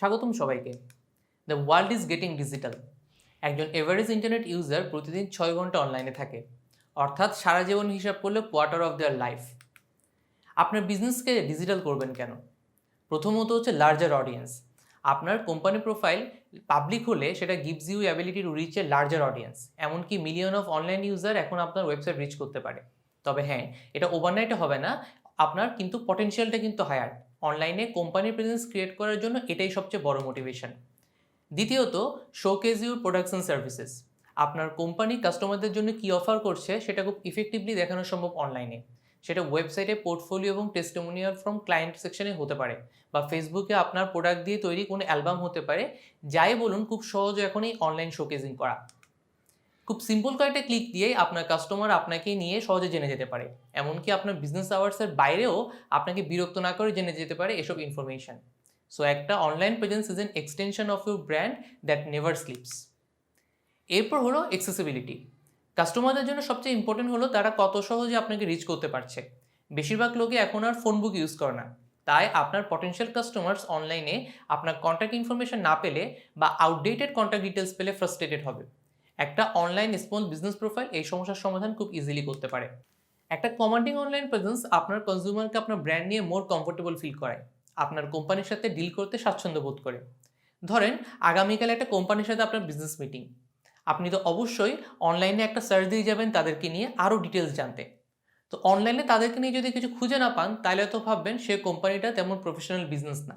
স্বাগতম সবাইকে। The world is getting digital. একজন এভারেজ ইন্টারনেট ইউজার প্রতিদিন 6 ঘন্টা অনলাইনে থাকে, অর্থাৎ সারা জীবন হিসাব করলে কোয়ার্টার অফ দেয়ার লাইফ। আপনার বিজনেসকে ডিজিটাল করবেন কেন? প্রথমত হচ্ছে লার্জার অডিয়েন্স। আপনার কোম্পানি প্রোফাইল পাবলিক হলে সেটা gives you ability to reach a larger audience. এমনকি মিলিয়ন অফ অনলাইন ইউজার এখন আপনার ওয়েবসাইট রিচ করতে পারে। তবে হ্যাঁ, এটা ওভারনাইটে হবে না, আপনার কিন্তু পটেনশিয়ালটা কিন্তু হায়ার। অনলাইনে কোম্পানির প্রেজেন্স ক্রিয়েট করার জন্য এটাই সবচেয়ে বড় মোটিভেশন। দ্বিতীয়ত, showcase your products and services. আপনার কোম্পানি কাস্টমারদের জন্য কী অফার করছে সেটা খুব ইফেক্টিভলি দেখানো সম্ভব অনলাইনে। সেটা ওয়েবসাইটে পোর্টফোলিও এবং টেস্টিমোনিয়াল ফ্রম ক্লায়েন্ট সেকশনে হতে পারে, বা ফেসবুকে আপনার প্রোডাক্ট দিয়ে তৈরি কোনো অ্যালবাম হতে পারে। যাই বলুন, খুব সহজ এখন এই অনলাইন শোকেজিং করা। খুব সিম্পল কয়েকটা ক্লিক দিয়েই আপনার কাস্টমার আপনাকে নিয়ে সহজে জেনে যেতে পারে। এমনকি আপনার বিজনেস আওয়ার্সের বাইরেও আপনাকে বিরক্ত না করে জেনে যেতে পারে এসব ইনফরমেশন। সো একটা online presence is an extension of your brand that never sleeps. এরপর হলো অ্যাক্সেসিবিলিটি। কাস্টমারদের জন্য সবচেয়ে ইম্পর্টেন্ট হলো তারা কত সহজে আপনাকে রিচ করতে পারছে। বেশিরভাগ লোকে এখন আর ফোন বুক ইউজ করে না, তাই আপনার পটেনশিয়াল কাস্টমার্স অনলাইনে আপনার কন্ট্যাক্ট ইনফরমেশন না পেলে বা আউটডেটেড কন্ট্যাক্ট ডিটেলস পেলে ফ্রাস্ট্রেটেড হবে। একটা অনলাইন স্মল বিজনেস প্রোফাইল এই সমস্যার সমাধান খুব ইজিলি করতে পারে। একটা কমান্ডিং অনলাইন প্রেজেন্স আপনার কনজিউমারকে আপনার ব্র্যান্ড নিয়ে মোর কমফোর্টেবল ফিল করায়, আপনার কোম্পানির সাথে ডিল করতে স্বাচ্ছন্দ্য বোধ করে। ধরেন আগামীকাল একটা কোম্পানির সাথে আপনার বিজনেস মিটিং, আপনি তো অবশ্যই অনলাইনে একটা সার্চ দিয়ে যাবেন তাদেরকে নিয়ে আরও ডিটেলস জানতে। তো অনলাইনে তাদেরকে নিয়ে যদি কিছু খুঁজে না পান, তাহলে তো ভাববেন সে কোম্পানিটা তেমন প্রফেশনাল বিজনেস না।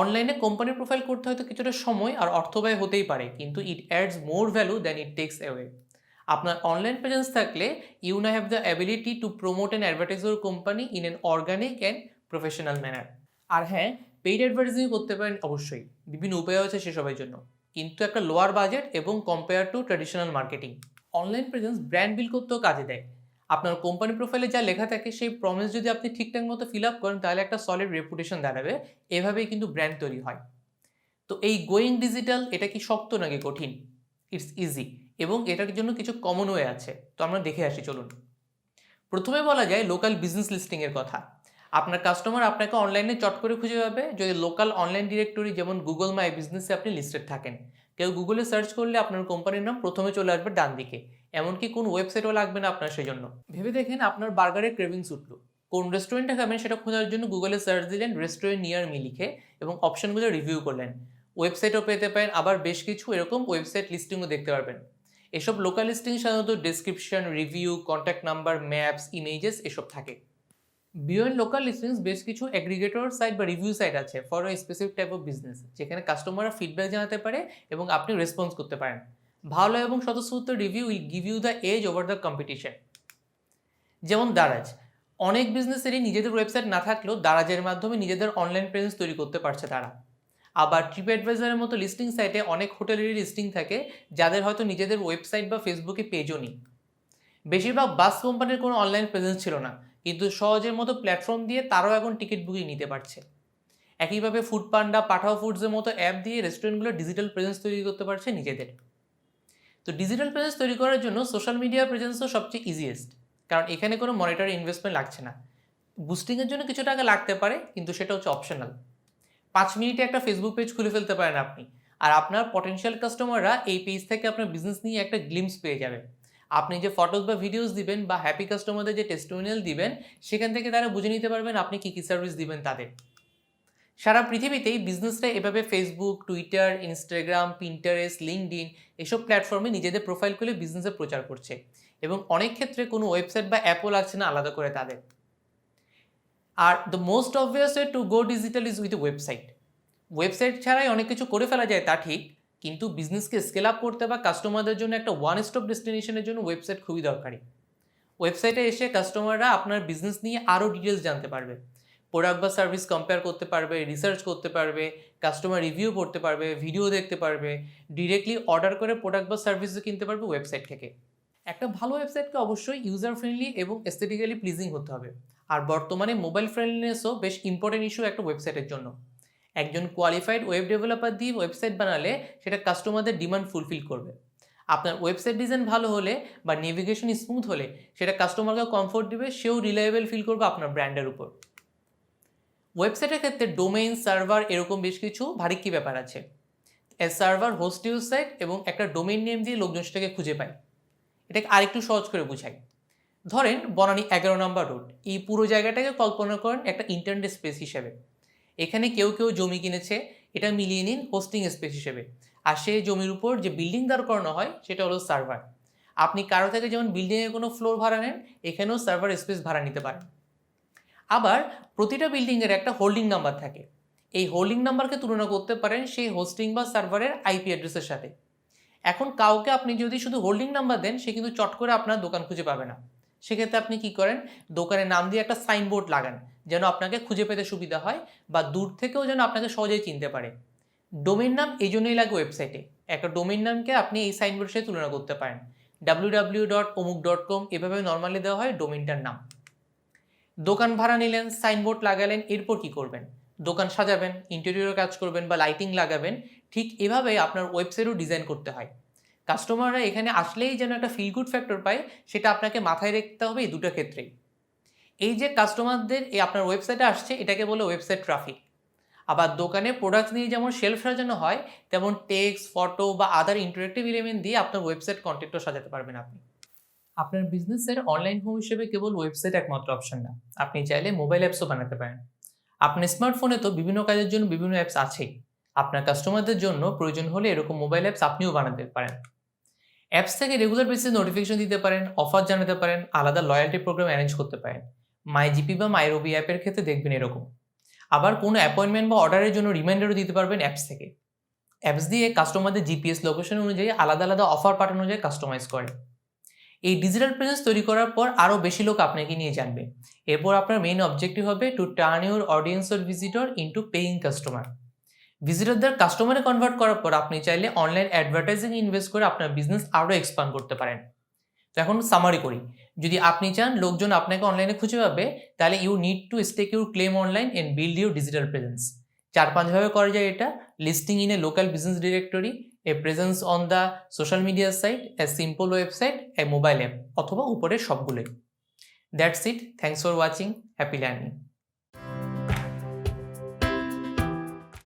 অনলাইনে কোম্পানির প্রোফাইল করতে হয়তো কিছুটা সময় আর অর্থ ব্যয় হতেই পারে, কিন্তু it adds more value than it takes away. আপনার অনলাইন প্রেজেন্স থাকলে ইউ না have the ability to promote and advertise your company in an organic and professional manner. আর হ্যাঁ, পেইড অ্যাডভার্টাইজিং করতে পারেন অবশ্যই, বিভিন্ন উপায় আছে সেসবের জন্য, কিন্তু একটা লোয়ার বাজেট এবং compare to traditional marketing. Online presence brand build করতেও কাজে দেয়। আপনার কোম্পানি প্রোফাইলে যা লেখা থাকে সেই প্রমিস যদি আপনি ঠিকঠাক মতো ফিল আপ করেন, তাহলে একটা সলিড রেপুটেশন দাঁড়াবে। এভাবেই কিন্তু ব্র্যান্ড তৈরি হয়। তো এই গোয়িং ডিজিটাল, এটা কি শক্ত নাকি কঠিন? ইটস ইজি, এবং এটার জন্য কিছু কমন ওয়ে আছে। তো আমরা দেখে আসি, চলুন। প্রথমে বলা যায় লোকাল বিজনেস লিস্টিংয়ের কথা। আপনার কাস্টমার আপনাকে অনলাইনে চট করে খুঁজে পাবে যদি লোকাল অনলাইন ডিরেক্টরি যেমন গুগল মাই বিজনেসে আপনি লিস্টেড থাকেন। কেউ গুগলে সার্চ করলে আপনার কোম্পানির নাম প্রথমে চলে আসবে ডান দিকে, এমনকি কোন ওয়েবসাইটও লাগবে না আপনার সেজন্য। ভেবে দেখেন আপনার বার্গারের ক্রেভিংস উঠলো, কোন রেস্টুরেন্টে খাবেন সেটা খোঁজার জন্য গুগলে সার্চ দিলেন রেস্টুরেন্ট নিয়ার মি লিখে এবং অপশনগুলো রিভিউ করলেন। ওয়েবসাইটও পেতে পারেন, আবার বেশ কিছু এরকম ওয়েবসাইট লিস্টিংও দেখতে পারবেন। এসব লোকাল লিস্টিং সাধারণত description, review, contact number, maps, images এসব থাকে। বিয়ন্ড লোকাল লিস্টিংস বেশ কিছু অ্যাগ্রিগেটর সাইট বা রিভিউ সাইট আছে for a specific type of business, যেখানে কাস্টমাররা ফিডব্যাক জানাতে পারে এবং আপনি রেসপন্স করতে পারেন। ভালো এবং স্বতঃস্ফূর্ত review will give you the edge over the competition. যেমন দারাজ, অনেক বিজনেসেরই নিজেদের ওয়েবসাইট না থাকলেও দারাজের মাধ্যমে নিজেদের অনলাইন প্রেজেন্স তৈরি করতে পারছে তারা। আবার ট্রিপ অ্যাডভাইজারের মতো লিস্টিং সাইটে অনেক হোটেলেরই লিস্টিং থাকে যাদের হয়তো নিজেদের ওয়েবসাইট বা ফেসবুকে পেজও নেই। বেশিরভাগ বাস কোম্পানির কোনো অনলাইন প্রেজেন্স ছিল না, কিন্তু সহজের মতো প্ল্যাটফর্ম দিয়ে তারাও এখন টিকিট বুকিং নিতে পারছে। একইভাবে ফুড পান্ডা, পাঠাও ফুডসের মতো অ্যাপ দিয়ে রেস্টুরেন্টগুলো ডিজিটাল প্রেজেন্স তৈরি করতে পারছে নিজেদের। তো ডিজিটাল প্রেজেন্স তৈরি করার জন্য সোশ্যাল মিডিয়া প্রেজেন্সও সবচেয়ে ইজিয়েস্ট, কারণ এখানে কোনো মনিটরি ইনভেস্টমেন্ট লাগছে না। বুস্টিংয়ের জন্য কিছু টাকা লাগতে পারে, কিন্তু সেটা হচ্ছে অপশনাল। 5 মিনিটে একটা ফেসবুক পেজ খুলে ফেলতে পারেন আপনি, আর আপনার পটেনশিয়াল কাস্টমাররা এই পেজ থেকে আপনার বিজনেস নিয়ে একটা গ্লিমস পেয়ে যাবে। আপনি যে ফটোস বা ভিডিওস দিবেন বা হ্যাপি কাস্টমারদের যে টেস্টিমোনিয়াল দিবেন, সেখান থেকে তারা বুঝে নিতে পারবেন আপনি কী কী সার্ভিস দিবেন তাদের। সারা পৃথিবীতেই বিজনেসরা এভাবে Facebook, Twitter, Instagram, Pinterest, LinkedIn এসব প্ল্যাটফর্মে নিজেদের প্রোফাইল খুলে বিজনেসের প্রচার করছে, এবং অনেক ক্ষেত্রে কোনো ওয়েবসাইট বা অ্যাপও লাগছে না আলাদা করে তাদের। Are the most obvious way to go digital is with website. Website ছাড়াই অনেক কিছু করে ফেলা যায় তা ঠিক, কিন্তু বিজনেসকে স্কেল আপ করতে বা কাস্টমারদের জন্য একটা ওয়ান স্টপ ডেস্টিনেশনের জন্য ওয়েবসাইট খুবই দরকারি। ওয়েবসাইটে এসে কাস্টমাররা আপনার বিজনেস নিয়ে আরও ডিটেলস জানতে পারবে, প্রোডাক্ট বা সার্ভিস কম্পেয়ার করতে পারবে, রিসার্চ করতে পারবে, কাস্টমার রিভিউ পড়তে পারবে, ভিডিও দেখতে পারবে, ডিরেক্টলি অর্ডার করে প্রোডাক্ট বা সার্ভিসও কিনতে পারবে ওয়েবসাইট থেকে। একটা ভালো ওয়েবসাইটকে অবশ্যই ইউজার ফ্রেন্ডলি এবং এস্থেটিক্যালি প্লিজিং হতে হবে, আর বর্তমানে মোবাইল ফ্রেন্ডলিনেসও বেশ ইম্পর্টেন্ট ইস্যু একটা ওয়েবসাইটের জন্য। একজন কোয়ালিফাইড ওয়েব ডেভেলপার দিয়ে ওয়েবসাইট বানালে সেটা কাস্টমারদের ডিমান্ড ফুলফিল করবে। আপনার ওয়েবসাইট ডিজাইন ভালো হলে বা নেভিগেশন স্মুথ হলে সেটা কাস্টমারকে কমফোর্ট দিবে, সেও রিলায়েবল ফিল করবে আপনার ব্র্যান্ডের উপর। ওয়েবসাইটের ক্ষেত্রে ডোমেইন, সার্ভার এরকম বেশ কিছু ভারিক্কি ব্যাপার আছে। এ সার্ভার হোস্ট ইউর সাইট এবং একটা ডোমেইন নেম দিয়ে লোকজন সেটাকে খুঁজে পায়। এটাকে আরেকটু সহজ করে বুঝাই। ধরেন বনানী 11 নম্বর রোড, এই পুরো জায়গাটাকে কল্পনা করেন একটা ইন্টারনেট স্পেস হিসেবে। এখানে কেউ কেউ জমি কিনেছে, এটা মিলিয়ে নিন হোস্টিং স্পেস হিসেবে। আর সেই জমির উপর যে বিল্ডিং দাঁড় করানো হয় সেটা হলো সার্ভার। আপনি কারো থেকে যেমন বিল্ডিংয়ের কোনো ফ্লোর ভাড়া নেন, এখানেও সার্ভার স্পেস ভাড়া নিতে পারেন। আবার প্রতিটা বিল্ডিংয়ের একটা হোল্ডিং নাম্বার থাকে। এই হোল্ডিং নাম্বারকে তুলনা করতে পারেন সেই হোস্টিং বা সার্ভারের আইপি অ্যাড্রেসের সাথে। এখন কাউকে আপনি যদি শুধু হোল্ডিং নাম্বার দেন, সে কিন্তু চট করে আপনার দোকান খুঁজে পাবে না। সেক্ষেত্রে আপনি কি করেন, দোকানের নাম দিয়ে একটা সাইনবোর্ড লাগান, যেন আপনাকে খুঁজে পেতে সুবিধা হয় বা দূর থেকেও যেন আপনাকে সহজেই চিনতে পারে। ডোমেইন নাম এই জন্যই লাগে ওয়েবসাইটে। একটা ডোমেইন নামকে আপনি এই সাইনবোর্ডের সাথে তুলনা করতে পারেন। www.omuk.com এভাবে নর্মালি দেওয়া হয় ডোমেইনটার নাম। দোকান ভাড়া নিলেন, সাইনবোর্ড লাগালেন, এরপর কি করবেন? দোকান সাজাবেন, ইন্টেরিয়র কাজ করবেন বা লাইটিং লাগাবেন। ঠিক এভাবে আপনার ওয়েবসাইটও ডিজাইন করতে হয়। কাস্টমাররা এখানে আসলেই যেন একটা ফিল গুড ফ্যাক্টর পায়, সেটা আপনাকে মাথায় রাখতে হবে এই দুটো ক্ষেত্রেই। এই যে কাস্টমারদের এই আপনার ওয়েবসাইটে আসছে, এটাকে বলে ওয়েবসাইট ট্রাফিক। আবার দোকানে প্রোডাক্ট নিয়ে যেমন শেলফ সাজানো হয়, তেমন টেক্সট, ফটো বা আদার ইন্টারেক্টিভ এলিমেন্ট দিয়ে আপনার ওয়েবসাইট কন্টেন্টও সাজাতে পারবেন আপনি। আপনার বিজনেসের অনলাইন হোম হিসেবে কেবল ওয়েবসাইট একমাত্র অপশন না, আপনি চাইলে মোবাইল অ্যাপসও বানাতে পারেন। আপনার স্মার্টফোনে তো বিভিন্ন কাজের জন্য বিভিন্ন অ্যাপস আছেই। আপনার কাস্টমারদের জন্য প্রয়োজন হলে এরকম মোবাইল অ্যাপস আপনিও বানাতে পারেন। অ্যাপস থেকে রেগুলার বেসিসে নোটিফিকেশন দিতে পারেন, অফার জানাতে পারেন, আলাদা লয়্যালটি প্রোগ্রাম অ্যারেঞ্জ করতে পারেন। মাই জিপি বা মাই রবি অ্যাপের ক্ষেত্রে দেখবেন এরকম। আবার কোনো অ্যাপয়েন্টমেন্ট বা অর্ডারের জন্য রিমাইন্ডারও দিতে পারবেন অ্যাপস থেকে। অ্যাপস দিয়ে কাস্টমারদের জিপিএস লোকেশন অনুযায়ী আলাদা আলাদা অফার পাঠানো যায় কাস্টমাইজ করে। এই ডিজিটাল প্রেজেন্স তৈরি করার পর আরও বেশি লোক আপনাকে নিয়ে জানবে। এরপর আপনার মেইন অবজেক্টিভ হবে to turn your audience or visitor into paying customer. ভিজিটরদের কাস্টমারে কনভার্ট করার পর আপনি চাইলে অনলাইন অ্যাডভার্টাইজিং ইনভেস্ট করে আপনার বিজনেস আরও এক্সপান্ড করতে পারেন। তো এখন সামারি করি, যদি আপনি চান লোকজন আপনাকে অনলাইনে খুঁজে পাবে, তাহলে you need to stake your claim online and build your digital presence. 4-5 ভাবে করা যায় এটা: listing in a local business directory, a presence on the social media site, a simple website, a mobile app, অথবা উপরের সবগুলোই। That's it, thanks for watching, happy learning.